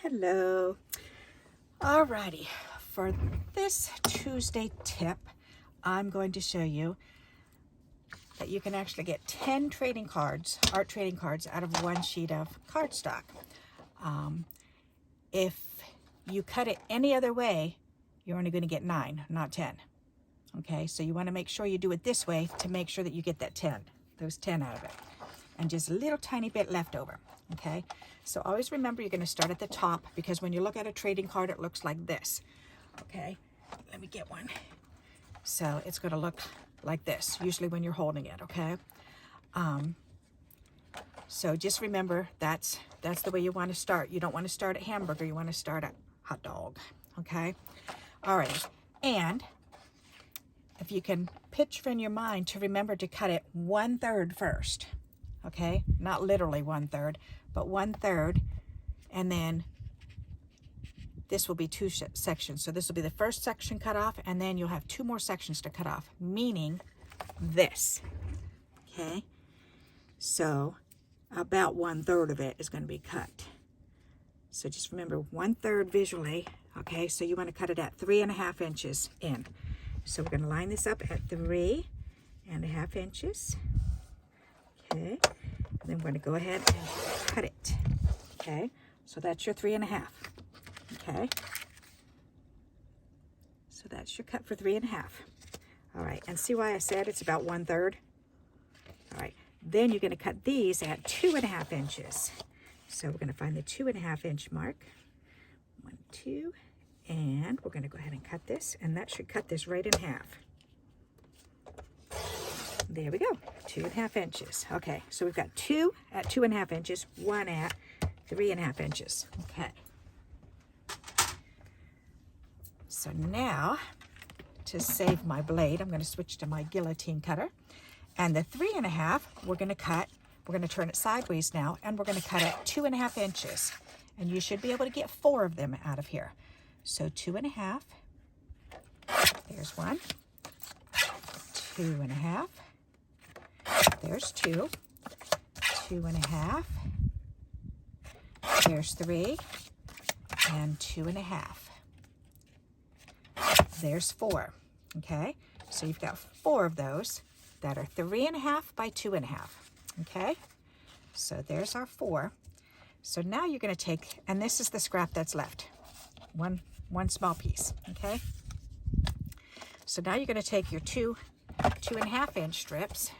Hello. Alrighty, for this Tuesday tip, I'm going to show you that you can actually get 10 trading cards, art trading cards, out of one sheet of cardstock. If you cut it any other way, you're only going to get 9, not 10. Okay, so you want to make sure you do it this way to make sure that you get that 10, those 10 out of it, and just a little tiny bit left over. Okay, so always remember you're going to start at the top, because when you look at a trading card, it looks like this. Okay, let me get one. So it's going to look like this, usually when you're holding it. Okay, so just remember that's the way you want to start. You don't want to start at hamburger, you want to start at hot dog. Okay, all right, and if you can picture in your mind to remember to cut it 1/3 first. Okay, not literally 1/3, but 1/3, and then this will be 2 sections. So this will be the first section cut off, and then you'll have 2 more sections to cut off, meaning this. Okay, so about 1/3 of it is going to be cut. So just remember 1/3 visually. Okay, so you want to cut it at 3.5 inches in. So we're going to line this up at 3.5 inches. Okay, and then we're going to go ahead and cut it. Okay, so that's your 3.5. Okay, so that's your cut for 3.5. All right, and see why I said it's about 1/3? All right, then you're going to cut these at 2.5 inches. So we're going to find the 2.5 inch mark. 1, 2, and we're going to go ahead and cut this, and that should cut this right in half. There we go, 2.5 inches. Okay, so we've got 2 at 2.5 inches, 1 at 3.5 inches. Okay. So now, to save my blade, I'm going to switch to my guillotine cutter. And the 3.5, we're going to cut, we're going to turn it sideways now, and we're going to cut it 2.5 inches. And you should be able to get 4 of them out of here. So 2.5, there's 1, 2.5, there's 2, 2.5, there's 3, and 2.5. There's 4. Okay, so you've got 4 of those that are 3.5 by 2.5. Okay, so there's our 4. So now you're going to take, and this is the scrap that's left, one small piece. Okay, so now you're going to take your 2.5 inch strips,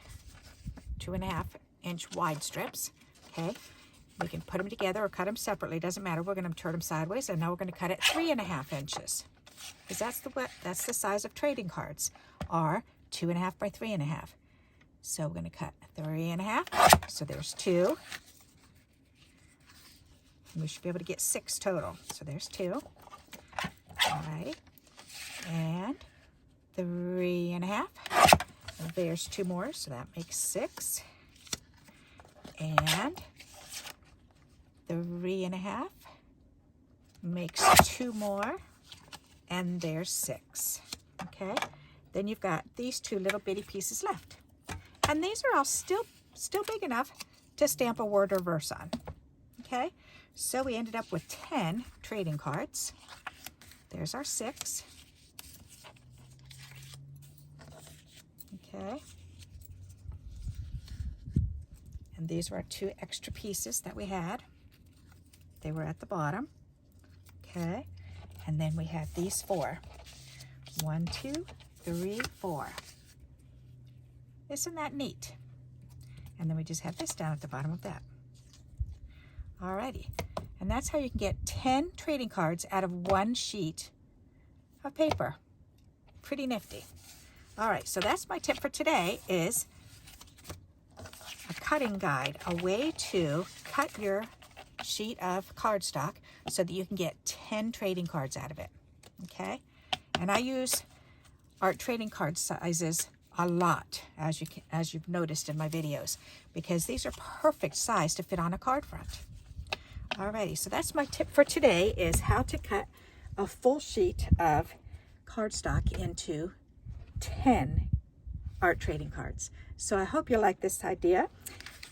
2.5 inch wide strips. Okay, we can put them together or cut them separately, doesn't matter. We're going to turn them sideways, and now we're going to cut it 3.5 inches, because that's the size of trading cards, are 2.5 by 3.5. So we're going to cut 3.5. So there's 2. And we should be able to get 6 total. So there's 2. All right, and 3.5. There's 2 more, so that makes 6. And 3.5 makes 2 more, and there's 6. Okay, then you've got these 2 little bitty pieces left, and these are all still big enough to stamp a word or verse on. Okay, so we ended up with 10 trading cards. There's our 6. Okay, and these were our 2 extra pieces that we had. They were at the bottom. Okay, and then we have these 4. 1, 2, 3, 4. Isn't that neat? And then we just have this down at the bottom of that. Alrighty, and that's how you can get 10 trading cards out of one sheet of paper. Pretty nifty. All right, so that's my tip for today, is a cutting guide, a way to cut your sheet of cardstock so that you can get 10 trading cards out of it. Okay, and I use art trading card sizes a lot, as you've noticed in my videos, because these are perfect size to fit on a card front. Alrighty, so that's my tip for today, is how to cut a full sheet of cardstock into 10 art trading cards. So I hope you like this idea,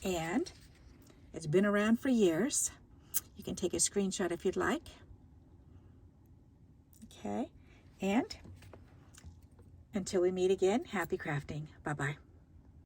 and it's been around for years. You can take a screenshot if you'd like. Okay, and until we meet again, happy crafting. Bye-bye.